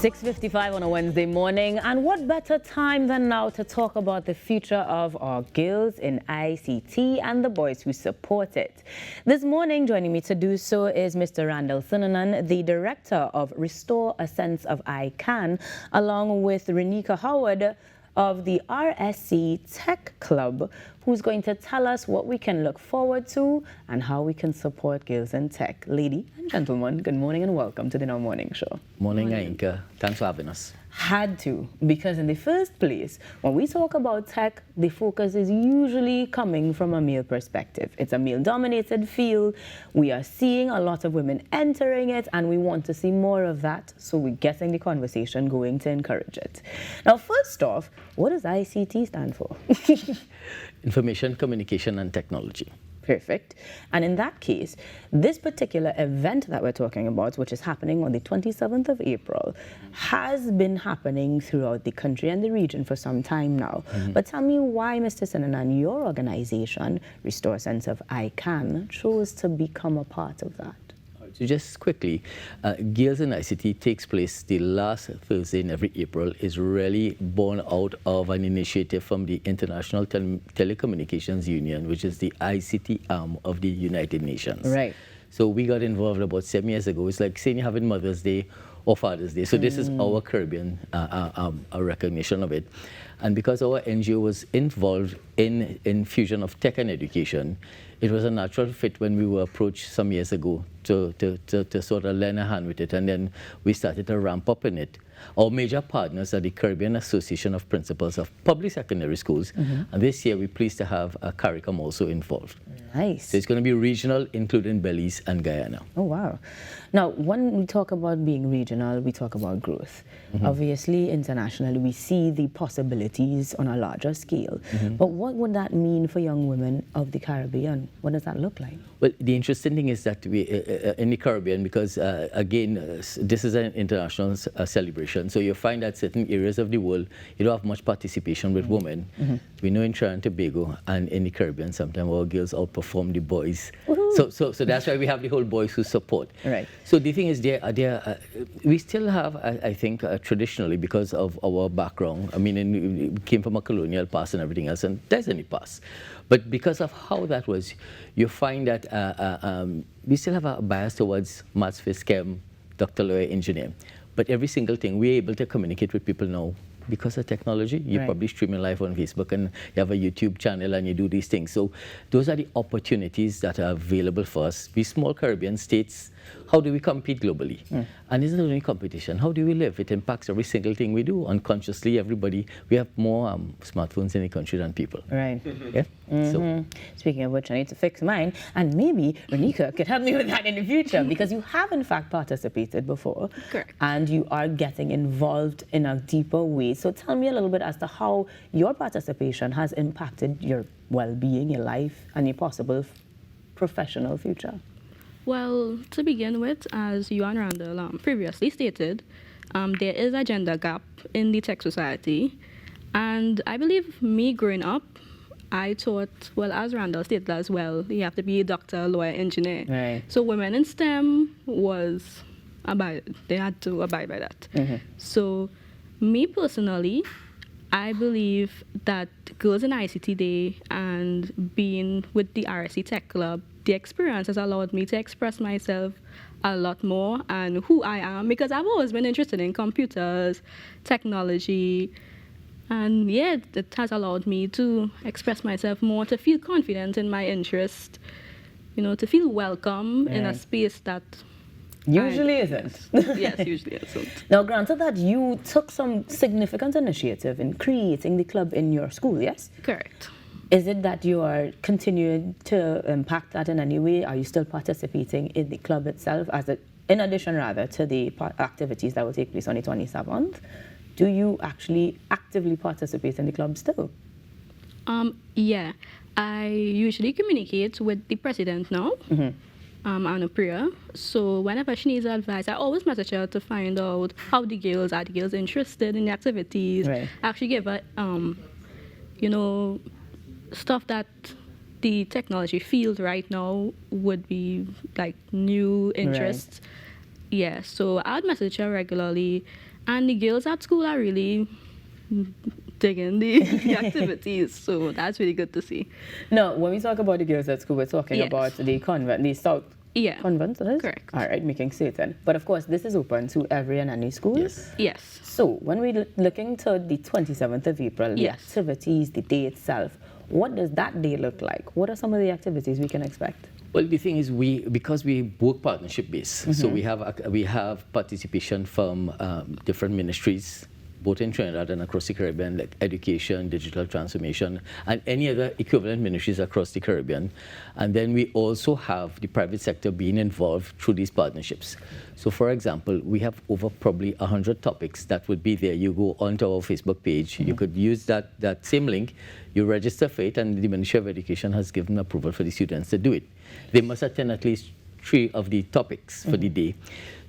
6:55 on a Wednesday morning, and what better time than now to talk about the future of our girls in ICT and the boys who support it. This morning, joining me to do so is Mr. Randall Sinanan, the director of Restore a Sense of I Can, along with Renika Howard of the RSC Tech Club, who's going to tell us what we can look forward to and how we can support girls in tech. Ladies and gentlemen, good morning and welcome to the Now Morning Show. Morning, Ainka. Thanks for having us. Had to, because in the first place, when we talk about tech, the focus is usually coming from a male perspective. It's a male-dominated field. We are seeing a lot of women entering it, and we want to see more of that, so we're getting the conversation going to encourage it. Now, first off, what does ICT stand for? Information, Communication, and Technology. Perfect. And in that case, this particular event that we're talking about, which is happening on the 27th of April, has been happening throughout the country and the region for some time now. But tell me why, Mr. Sinanan, your organization, Restore a Sense of I Can, chose to become a part of that. So just quickly, Gears In ICT takes place the last Thursday in every April. Is really born out of an initiative from the International Telecommunications Union, which is the ICT arm of the United Nations. Right. So we got involved about 7 years ago. It's like saying you're having Mother's Day or Father's Day. So this is our Caribbean a recognition of it. And because our NGO was involved in fusion of tech and education, it was a natural fit when we were approached some years ago to sort of lend a hand with it. And then we started to ramp up in it. Our major partners are the Caribbean Association of Principals of Public Secondary Schools. And this year we're pleased to have CARICOM also involved. Nice. So it's going to be regional, including Belize and Guyana. Oh, wow. Now, when we talk about being regional, we talk about growth. Obviously, internationally, we see the possibilities on a larger scale. But what would that mean for young women of the Caribbean? What does that look like? Well, the interesting thing is that we, in the Caribbean, because again, this is an international celebration, so you find that certain areas of the world, you don't have much participation with women. We know in Trinidad and Tobago and in the Caribbean, sometimes our girls outperform the boys. So that's why we have the whole boys who support. Right. So the thing is, we still have, I think, traditionally, because of our background, I mean, we came from a colonial past and everything else, and there's any past. But because of how that was, you find that we still have a bias towards maths, physics, chem, doctor, lawyer, engineer. But every single thing, we're able to communicate with people now because of technology. You probably streaming live on Facebook, and you have a YouTube channel, and you do these things. So those are the opportunities that are available for us. We small Caribbean states, how do we compete globally? And it's not only competition. How do we live? It impacts every single thing we do. Unconsciously, everybody, we have more smartphones in the country than people. Right. Yeah. So. Speaking of which, I need to fix mine, and maybe Renika could help me with that in the future, because you have in fact participated before. Correct. And you are getting involved in a deeper way. So tell me a little bit as to how your participation has impacted your well-being, your life, and your possible professional future. Well, to begin with, as you and Randall previously stated, there is a gender gap in the tech society. And I believe me growing up, I thought, well, as Randall stated as well, you have to be a doctor, lawyer, engineer. Right. So women in STEM they had to abide by that. So me personally, I believe that Girls in ICT Day and being with the RSC Tech Club, the experience has allowed me to express myself a lot more and who I am, because I've always been interested in computers, technology, and yeah, it has allowed me to express myself more, to feel confident in my interest, you know, to feel welcome in a space that usually isn't. Yes, usually isn't. Now, granted that you took some significant initiative in creating the club in your school, yes? Correct. Is it that you are continuing to impact that in any way? Are you still participating in the club itself, in addition rather to the activities that will take place on the 27th? Do you actually actively participate in the club still? Yeah, I usually communicate with the president now. Anna Priya. So whenever she needs advice, I always message her to find out how the girls are interested in the activities. Right. I actually give her, you know, stuff that the technology field right now would be like new interests. Yeah, so I'd message her regularly, and the girls at school are really digging the activities, so that's really good to see. Now, when we talk about the girls at school, we're talking Yes. about the convent, the South Yeah, Convent, that is? correct. All right, making certain. But of course, this is open to every and any school. Yes. Yes. So when we're looking to the 27th of April, the Yes. activities, the day itself, what does that day look like? What are some of the activities we can expect? Well, the thing is, because we work partnership based, so we have participation from different ministries, both in Trinidad and across the Caribbean, like education, digital transformation, and any other equivalent ministries across the Caribbean. And then we also have the private sector being involved through these partnerships. So, for example, we have over probably 100 topics that would be there. You go onto our Facebook page, you could use that same link, you register for it, and the Ministry of Education has given approval for the students to do it. They must attend at least 3 of the topics for the day.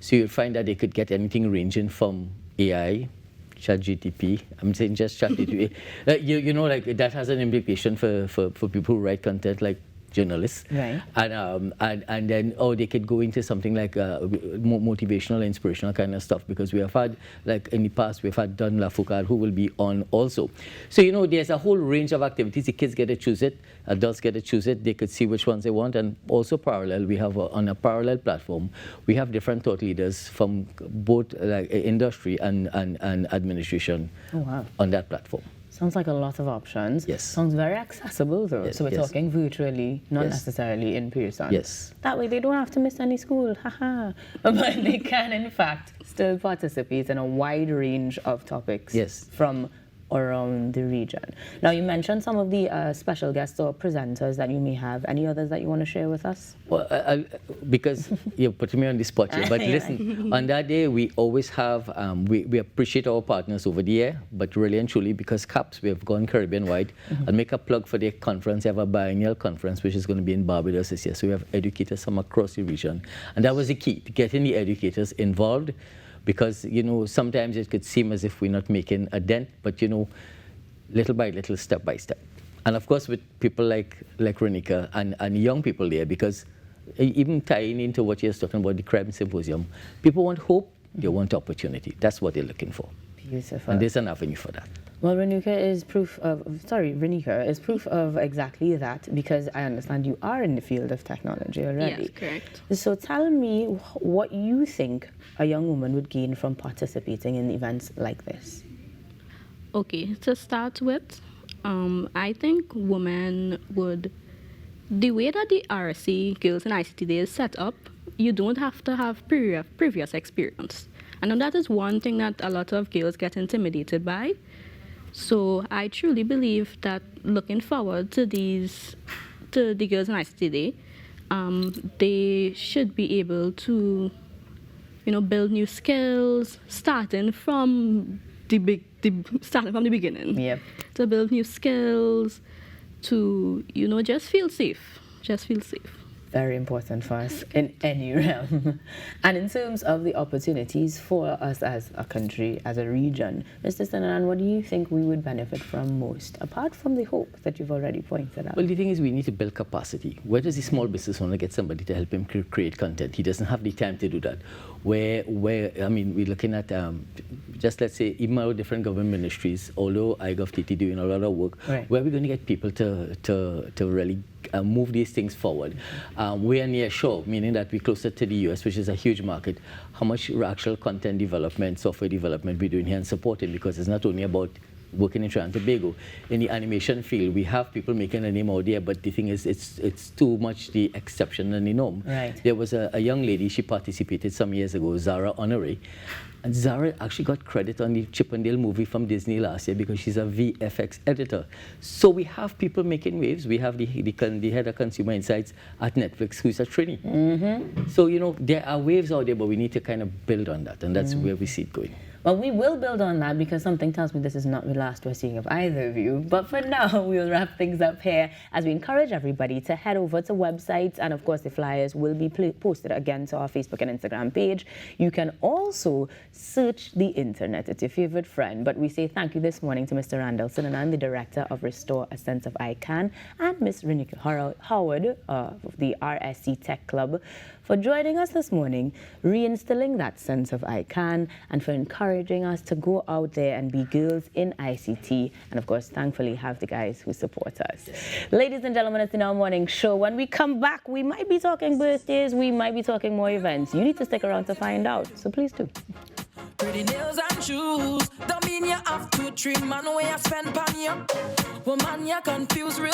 So you'll find that they could get anything ranging from AI, ChatGPT. I'm saying just ChatGPT. You know, like that has an implication for people who write content, like journalists. Right. And then they could go into something like motivational, inspirational kind of stuff, because we have had, like in the past, we've had Don Lafourcade, who will be on also. So, you know, there's a whole range of activities. The kids get to choose it, adults get to choose it. They could see which ones they want. And also parallel, we have on a parallel platform, we have different thought leaders from both like industry and administration on that platform. Sounds like a lot of options. Yes. Sounds very accessible though. Yes, So we're yes. talking virtually, not Yes. necessarily in person. Yes. That way they don't have to miss any school. Haha. But they can in fact still participate in a wide range of topics Yes. from around the region. Now you mentioned some of the special guests or presenters that you may have. Any others that you want to share with us? Well, because you're putting me on the spot here, but Yeah. listen, on that day, we always have, we appreciate our partners over the air, but really and truly, because CAPS, we have gone Caribbean-wide, and make a plug for their conference. They have a biennial conference, which is going to be in Barbados this year. So we have educators from across the region. And that was the key, to getting the educators involved, because, you know, sometimes it could seem as if we're not making a dent, but, you know, little by little, step by step. And of course, with people like Renika and young people there, because even tying into what you're talking about, the crime symposium, people want hope, they want opportunity. That's what they're looking for. Beautiful. And there's an avenue for that. Well, Renika is proof of exactly that, because I understand you are in the field of technology already. Yes, correct. So tell me what you think a young woman would gain from participating in events like this. Okay, to start with, I think women would, the way that the RSC Girls in ICT Day is set up, you don't have to have previous experience. I know that is one thing that a lot of girls get intimidated by. So I truly believe that looking forward to the Girls in ICT Day, they should be able to, you know, build new skills, starting from the beginning. Yep. To build new skills, to, you know, just feel safe. Just feel safe. Very important for us in any realm. And in terms of the opportunities for us as a country, as a region, Mr. Sinanan, what do you think we would benefit from most, apart from the hope that you've already pointed out? Well, the thing is, we need to build capacity. Where does the small business owner get somebody to help him create content? He doesn't have the time to do that. Where I mean, we're looking at, just let's say, even our different government ministries, although iGovTT doing a lot of work, right. Where are we going to get people to really move these things forward? We are near shore, meaning that we're closer to the US, which is a huge market. How much actual content development, software development we're doing here and supporting, because it's not only about working in Trinidad and Tobago. In the animation field, we have people making a name out there, but the thing is, it's too much the exception than the norm. Right. There was a young lady, she participated some years ago, Zara Honoré, and Zara actually got credit on the Chip and Dale movie from Disney last year because she's a VFX editor. So we have people making waves. We have the head of consumer insights at Netflix, who's a trainee. Mm-hmm. So, you know, there are waves out there, but we need to kind of build on that, and that's where we see it going. Well, we will build on that, because something tells me this is not the last we're seeing of either of you. But for now, we'll wrap things up here as we encourage everybody to head over to websites. And of course, the flyers will be posted again to our Facebook and Instagram page. You can also search the internet. It's your favorite friend. But we say thank you this morning to Mr. Randall Sinanan, the director of Restore a Sense of ICANN, and Ms. Renika Howard of the RSC Tech Club, for joining us this morning, reinstilling that sense of I can, and for encouraging us to go out there and be girls in ICT, and of course, thankfully, have the guys who support us. Ladies and gentlemen, it's in our morning show. When we come back, we might be talking birthdays, we might be talking more events. You need to stick around to find out, so please do. Pretty nails and shoes don't mean you have to trim man way you spend pan you. Woman, you confuse real